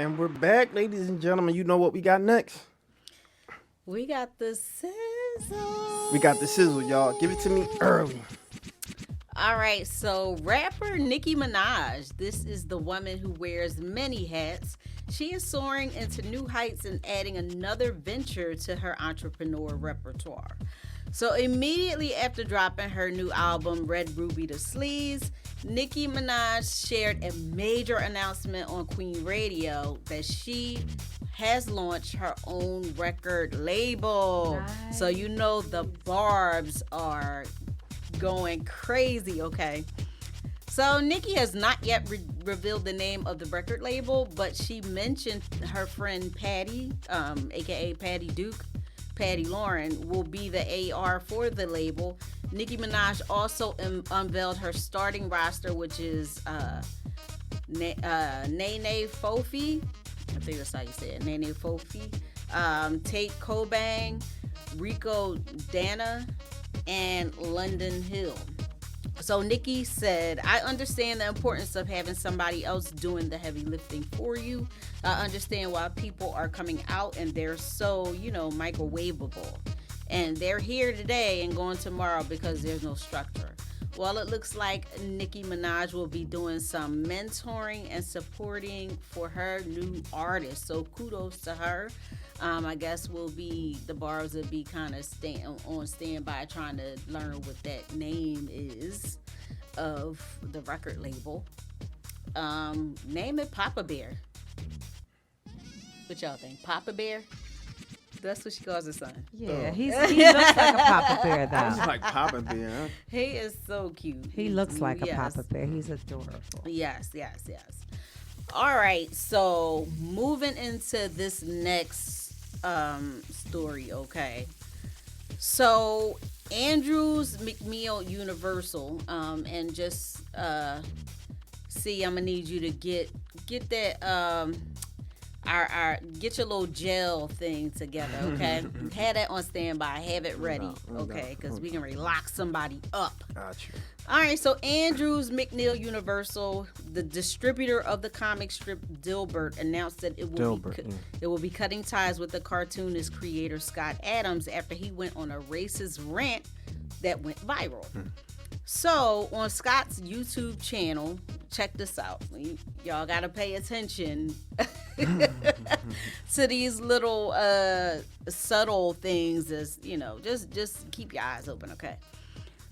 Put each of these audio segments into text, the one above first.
And we're back, ladies and gentlemen. You know what we got next? We got the sizzle. We got the sizzle, y'all. Give it to me early. All right, so rapper Nicki Minaj. This is the woman who wears many hats. She is soaring into new heights and adding another venture to her entrepreneur repertoire. So immediately after dropping her new album, Red Ruby Da Sleaze, Nicki Minaj shared a major announcement on Queen Radio that she has launched her own record label. Nice. So you know the barbs are going crazy, okay? So Nicki has not yet revealed the name of the record label, but she mentioned her friend Patty, aka Patty Duke, Patty Lauren, will be the AR for the label. Nicki Minaj also unveiled her starting roster, which is Nene Fofi. I think that's how you say it. Nene Fofi. Tate Kobang, Rico Dana, and London Hill. So Nicki said, I understand the importance of having somebody else doing the heavy lifting for you. I understand why people are coming out and they're so, microwavable. And they're here today and going tomorrow because there's no structure. Well, it looks like Nicki Minaj will be doing some mentoring and supporting for her new artists. So kudos to her. I guess the bars will be kind of on standby trying to learn what that name is of the record label. Name it Papa Bear. What y'all think? Papa Bear? That's what she calls her son. Yeah, he looks like a Papa Bear, though. He's like Papa Bear, huh? He is so cute. He looks like a Papa Bear. He's adorable. Yes. All right, so moving into this next story, okay? So Andrews McNeil Universal, and just see, I'm gonna need you to get that get your little gel thing together, okay? Have that on standby. Have it ready, okay? Because we can lock somebody up. Gotcha. All right, so Andrews McNeil Universal, the distributor of the comic strip Dilbert, announced that it will be cutting ties with the cartoonist creator Scott Adams after he went on a racist rant that went viral. So on Scott's YouTube channel, check this out. Y'all gotta pay attention to these little subtle things. As just keep your eyes open, okay?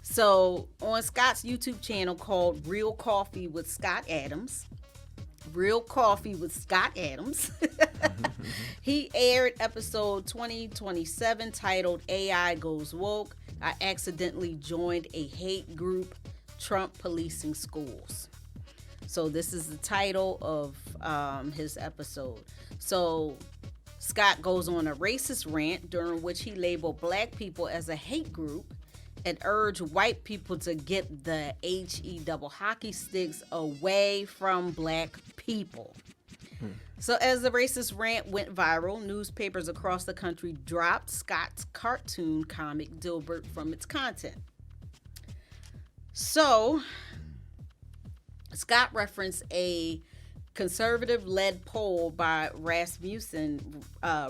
So on Scott's YouTube channel called Real Coffee with Scott Adams, he aired episode 2027 titled AI Goes Woke. I accidentally joined a hate group, Trump Policing Schools. So this is the title of his episode. So Scott goes on a racist rant during which he labeled black people as a hate group and urged white people to get the HE double hockey sticks away from black people. So as the racist rant went viral, newspapers across the country dropped Scott's cartoon comic Dilbert from its content. So Scott referenced a conservative-led poll by Rasmussen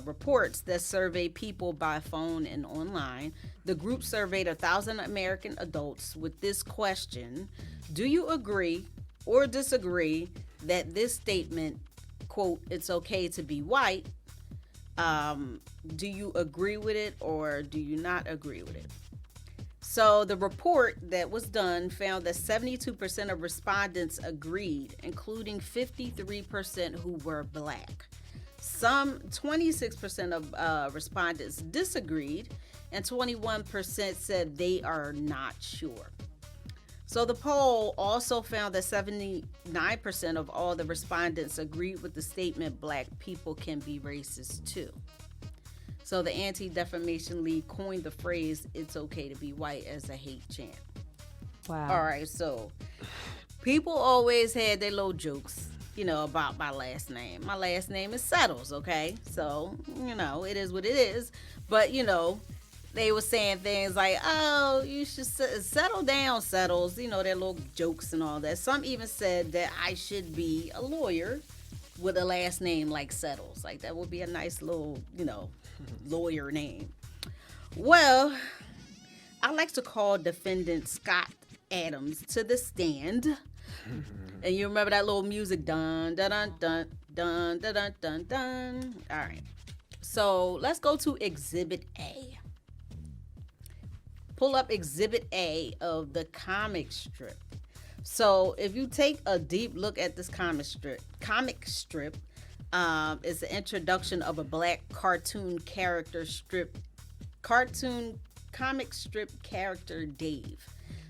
reports that surveyed people by phone and online. The group surveyed 1,000 American adults with this question: do you agree or disagree that this statement, quote, it's okay to be white, do you agree with it or do you not agree with it? So the report that was done found that 72% of respondents agreed, including 53% who were black. Some 26% of respondents disagreed, and 21% said they are not sure. So the poll also found that 79% of all the respondents agreed with the statement black people can be racist too. So the Anti-Defamation League coined the phrase "it's okay to be white" as a hate chant. Wow. All right, so people always had their little jokes, about my last name. My last name is Settles, okay? So, it is what it is. But, they were saying things like, oh, you should settle down, Settles, their little jokes and all that. Some even said that I should be a lawyer with a last name like Settles. Like, that would be a nice little, lawyer name. Well, I like to call defendant Scott Adams to the stand. And you remember that little music, dun dun dun dun dun dun dun dun dun. All right. So let's go to Exhibit A. Pull up Exhibit A of the comic strip. So if you take a deep look at this comic strip, it's the introduction of a black comic strip character, Dave.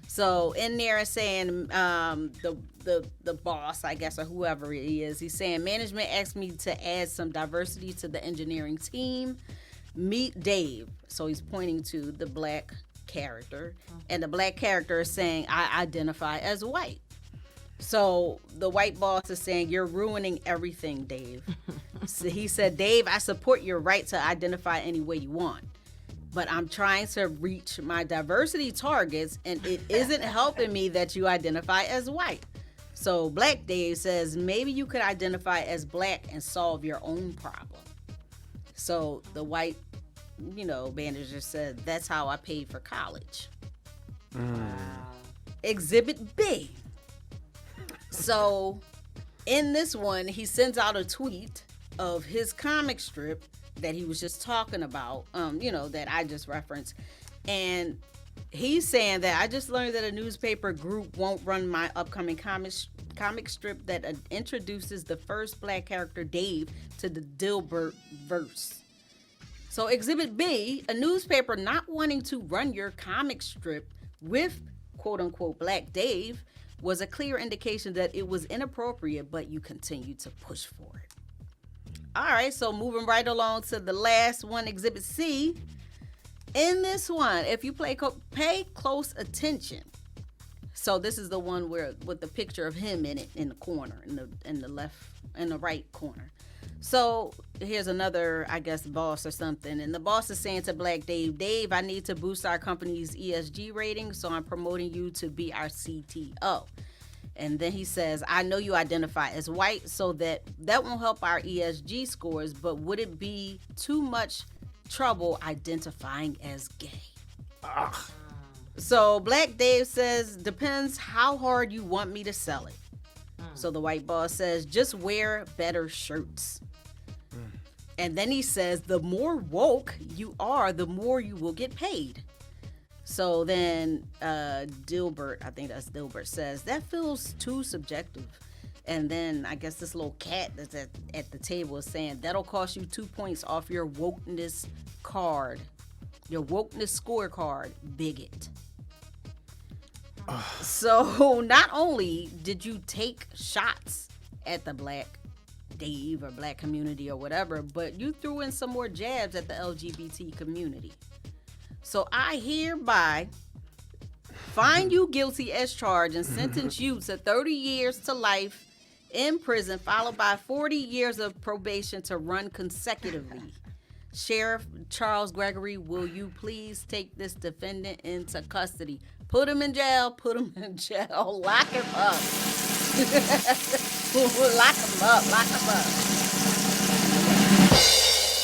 So in there it's saying the boss, I guess, or whoever he is, he's saying management asked me to add some diversity to the engineering team. Meet Dave. So he's pointing to the black character, and the black character is saying, I identify as white. So the white boss is saying, you're ruining everything, Dave. So he said, Dave, I support your right to identify any way you want, but I'm trying to reach my diversity targets, and it isn't helping me that you identify as white. So Black Dave says, maybe you could identify as black and solve your own problem. So the white, manager said, that's how I paid for college. Wow. Exhibit B. So in this one, he sends out a tweet of his comic strip that he was just talking about, that I just referenced. And he's saying that I just learned that a newspaper group won't run my upcoming comic strip that introduces the first black character, Dave, to the Dilbert verse. So Exhibit B, a newspaper not wanting to run your comic strip with quote-unquote Black Dave was a clear indication that it was inappropriate, but you continue to push for it. All right, so moving right along to the last one, Exhibit C. In this one, if you pay close attention, so this is the one where with the picture of him in it in the corner, in the right corner. So here's another, I guess, boss or something. And the boss is saying to Black Dave, Dave, I need to boost our company's ESG rating, so I'm promoting you to be our CTO. And then he says, I know you identify as white, so that won't help our ESG scores, but would it be too much trouble identifying as gay? Ugh. So Black Dave says, depends how hard you want me to sell it. So the white boss says, just wear better shirts. And then he says, the more woke you are, the more you will get paid. So then Dilbert, I think that's Dilbert, says, that feels too subjective. And then I guess this little cat that's at the table is saying, that'll cost you 2 points off your wokeness card, your wokeness scorecard, bigot. So not only did you take shots at the Black Dave or black community or whatever, but you threw in some more jabs at the LGBT community. So I hereby find you guilty as charged and sentence you to 30 years to life in prison, followed by 40 years of probation to run consecutively. Sheriff Charles Gregory, will you please take this defendant into custody? Put him in jail, lock him up. Lock him up.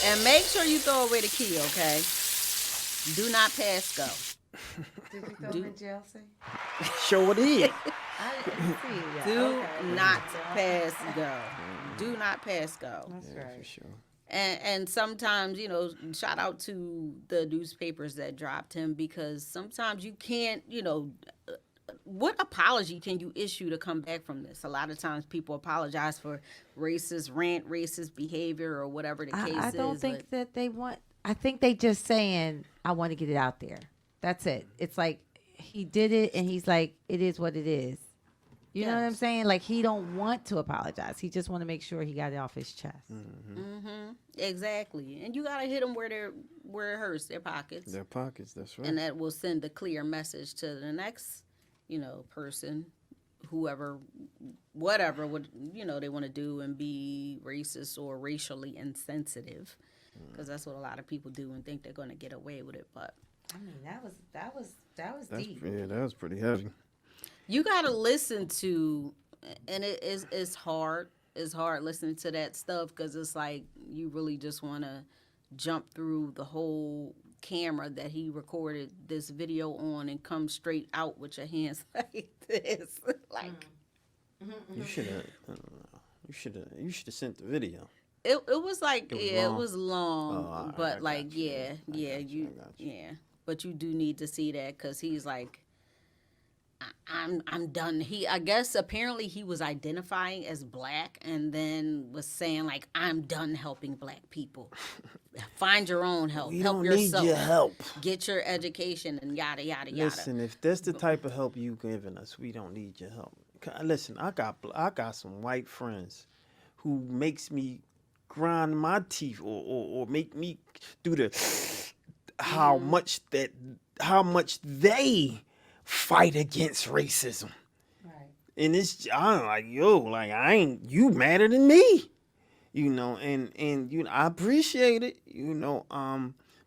And make sure you throw away the key, okay? Do not pass go. Did you throw him in jail, see? Sure did. I didn't see it yet. Do not pass go. Do not pass go. That's right. For sure. And sometimes, shout out to the newspapers that dropped him, because sometimes you can't, what apology can you issue to come back from this? A lot of times people apologize for racist behavior or whatever the case is. I don't think that they want, I think they just saying, I want to get it out there. That's it. It's like he did it and he's like, it is what it is. You know what I'm saying? Like, he don't want to apologize. He just want to make sure he got it off his chest. Exactly. And you got to hit them where it hurts, their pockets. Their pockets, that's right. And that will send a clear message to the next, person, whoever, whatever would, they want to do and be racist or racially insensitive. Because that's what a lot of people do and think they're going to get away with it. But I mean, that was deep. Yeah, that was pretty heavy. you got to listen to, and it's hard it's hard listening to that stuff because it's like you really just want to jump through the whole camera that he recorded this video on and come straight out with your hands like this. Like You should have. You should have sent the video. it was like It was long? it was long, Oh, but I like got you. yeah, I yeah, got you, I got you. yeah. But you do need to see that because he's like, I'm done. I guess apparently he was identifying as black and then was saying like, I'm done helping black people. Find your own help. We help don't yourself. need your help. Get your education and yada yada yada. Listen, if that's the type of help you giving us, we don't need your help. Listen, I got some white friends who makes me grind my teeth or make me do the how much they fight against racism. Right. And I'm like, yo, like you madder than me, and I appreciate it,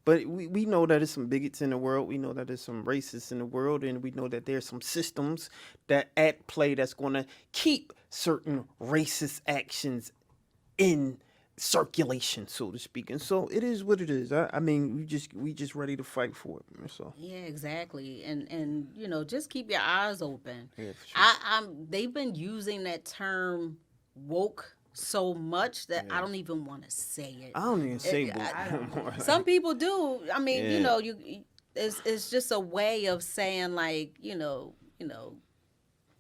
but we know that there's some bigots in the world. We know that there's some racists in the world, and we know that there's some systems that at play that's going to keep certain racist actions in circulation, so to speak. And so it is what it is. I mean, we just ready to fight for it, man. So Yeah, exactly. And just keep your eyes open. yeah, for sure. They've been using that term woke so much that I don't even want to say it. I don't even say woke I no don't more. Some people do. I mean, Yeah. it's just a way of saying like,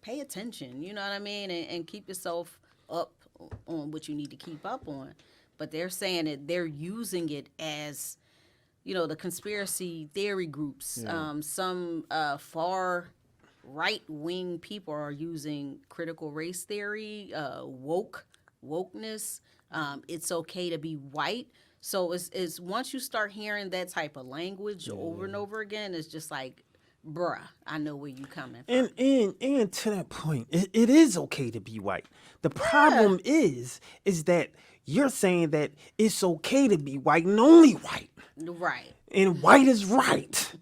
pay attention, you know what I mean? And keep yourself up on what you need to keep up on. But they're saying that they're using it as, the conspiracy theory groups. Yeah. Some far right-wing people are using critical race theory, wokeness. It's okay to be white. So it's once you start hearing that type of language over and over again, it's just like, bruh, I know where you coming from. And to that point, it is okay to be white. The problem is that you're saying that it's okay to be white and only white. Right. And white is right.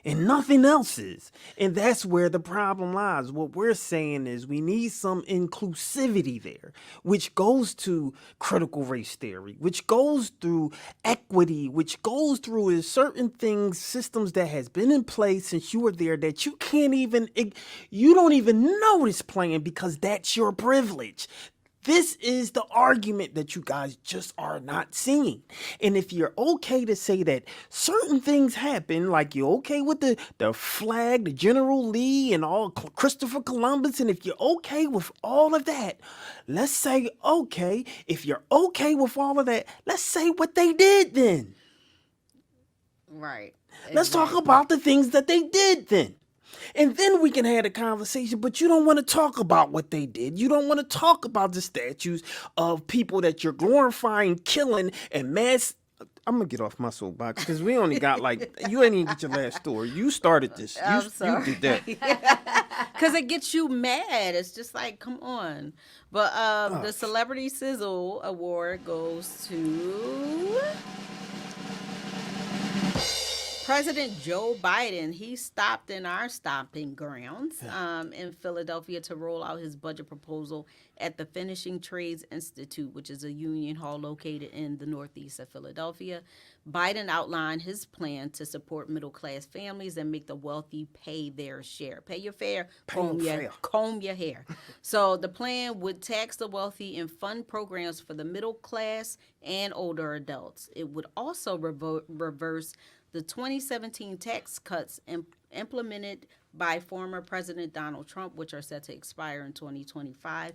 And nothing else is. And that's where the problem lies. What we're saying is we need some inclusivity there, which goes to critical race theory, which goes through equity, which goes through certain things, systems that has been in place since you were there that you don't even know is playing because that's your privilege. This is the argument that you guys just are not seeing. And if you're okay to say that certain things happen, like you're okay with the flag, the General Lee and all Christopher Columbus, and if you're okay with all of that, let's say, okay, if you're okay with all of that, let's say what they did then. Right. Let's talk about the things that they did then. And then we can have a conversation, but you don't want to talk about what they did. You don't want to talk about the statues of people that you're glorifying, killing, and mass. I'm going to get off my soapbox because we only got you ain't even get your last story. You started this. I'm You sorry. did that. Because it gets you mad. It's just like, come on. But the Celebrity Sizzle Award goes to President Joe Biden. He stopped in our stomping grounds in Philadelphia to roll out his budget proposal at the Finishing Trades Institute, which is a union hall located in the northeast of Philadelphia. Biden outlined his plan to support middle-class families and make the wealthy pay their share. Pay your fare, comb your hair. So the plan would tax the wealthy and fund programs for the middle class and older adults. It would also reverse the 2017 tax cuts implemented by former President Donald Trump, which are set to expire in 2025.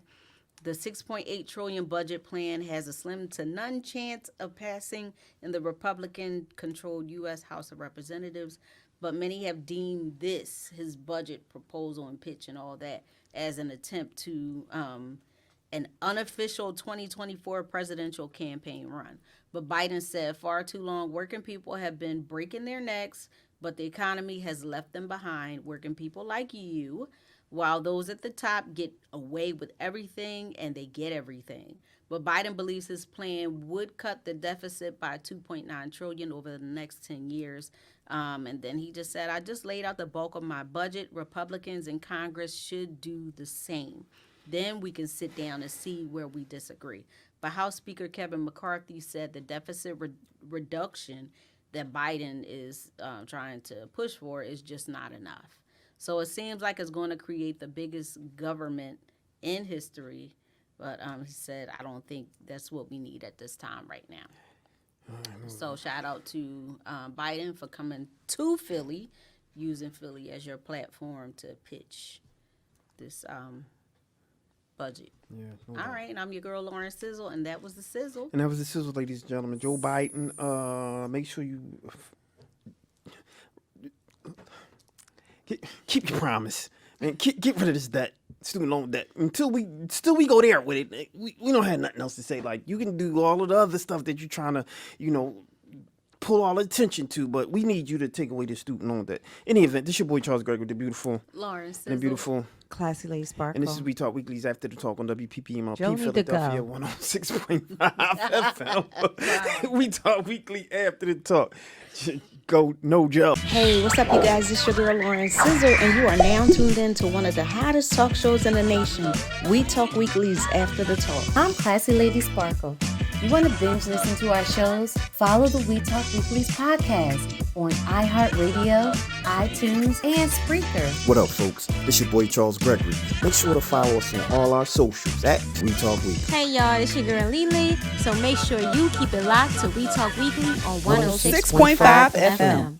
The $6.8 trillion budget plan has a slim to none chance of passing in the Republican-controlled U.S. House of Representatives, but many have deemed his budget proposal and pitch and all that, as an attempt to an unofficial 2024 presidential campaign run. But Biden said far too long, working people have been breaking their necks, but the economy has left them behind. Working people like you, while those at the top get away with everything and they get everything. But Biden believes his plan would cut the deficit by $2.9 trillion over the next 10 years. And then he just said, I just laid out the bulk of my budget. Republicans in Congress should do the same. Then we can sit down and see where we disagree. But House Speaker Kevin McCarthy said the deficit reduction that Biden is trying to push for is just not enough. So it seems like it's going to create the biggest government in history. But he said, I don't think that's what we need at this time right now. So shout out to Biden for coming to Philly, using Philly as your platform to pitch this budget. Yeah. All right, and I'm your girl Lauren Sizzle, and that was the Sizzle. And that was the Sizzle, ladies and gentlemen. Joe Biden. Make sure you keep your promise, and get rid of this debt, student loan debt. Until we go there with it, we don't have nothing else to say. Like, you can do all of the other stuff that you're trying to, pull all the attention to, but we need you to take away the student loan debt. In any event, this your boy Charles Gregory, the beautiful Lauren Sizzle. and the beautiful. Classy Lady Sparkle. And this is We Talk Weekly's After the Talk on WPPMLP Joe need to Philadelphia go. 106.5 FM. We Talk Weekly After the Talk. Go, no Joe. Hey, what's up, you guys? It's your girl Lauren Sizzle, and you are now tuned in to one of the hottest talk shows in the nation. We Talk Weekly's After the Talk. I'm Classy Lady Sparkle. You want to binge listen to our shows? Follow the We Talk Weekly's podcast on iHeartRadio, iTunes, and Spreaker. What up, folks? It's your boy Charles Gregory. Make sure to follow us on all our socials at We Talk Weekly. Hey y'all, it's your girl Lily. So make sure you keep it locked to We Talk Weekly on 106.5 FM.